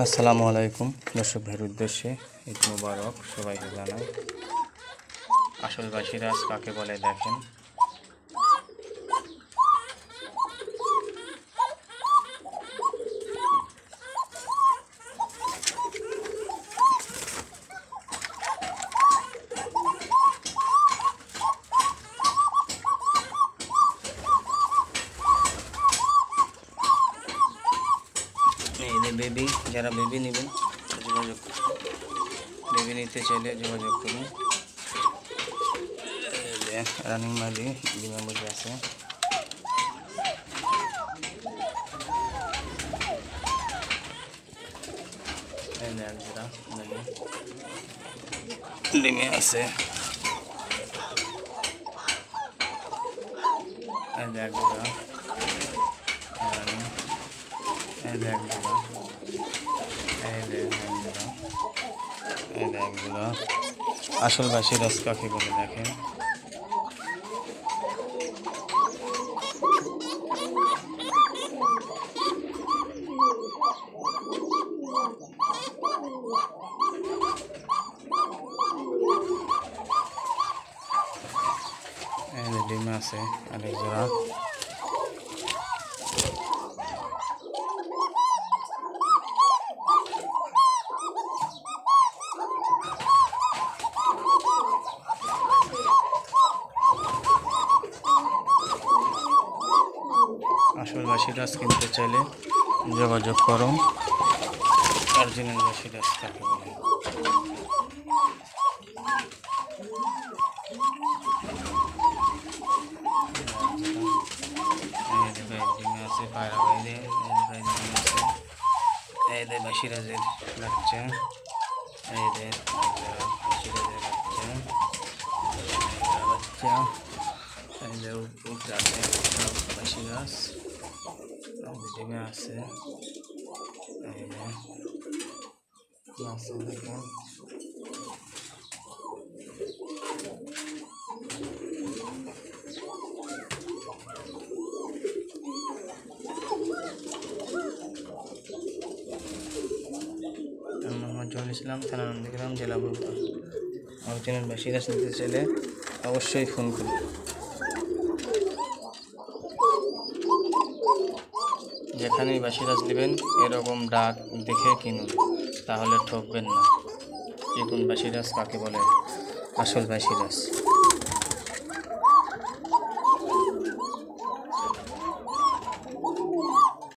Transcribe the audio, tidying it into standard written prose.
আসসালামু আলাইকুম দর্শক ভাইয়ের উদ্দেশ্যে ঈদ মুবারক সবাইকে জানাই। আসল বাসিরাজ কাকে বলে দেখেন। এই বেবি, যারা বেবি নেবেন যোগাযোগ করুন, বেবি নিতে চাইলে যোগাযোগ করুন। রানিং মাদি ডিমে বসে আছে। ডিমে আছে আসল বাসিরাজ কাকে বলে দেখেন। ডিমে আছে আরেক জোড়া। আসল বাসিরাজ কিনতে চাইলে যোগাযোগ করুন। অরিজিনাল বাসিরাজ কাকে বলে। ডিমে আছে পায়রা বাইরে, এই দে বাসিরাজের বাচ্চা, এই দে বাসিরাজের বাচ্চা, এই যে উপরে আছে বাসিরাজ, ডিমে আছে, এই যে আছে দেখুন। জহুল ইসলাম, থানা নন্দীগ্রাম, জেলা বগুড়া। অরিজিনাল বাসিরাজ নিতে চাইলে অবশ্যই ফোন করুন। যেখানেই বাসিরাজ নেবেন এরকম ডাক দেখে কিনুন, তাহলে ঠকবেন না। দেখুন বাসিরাজ কাকে বলে, আসল বাসিরাজ।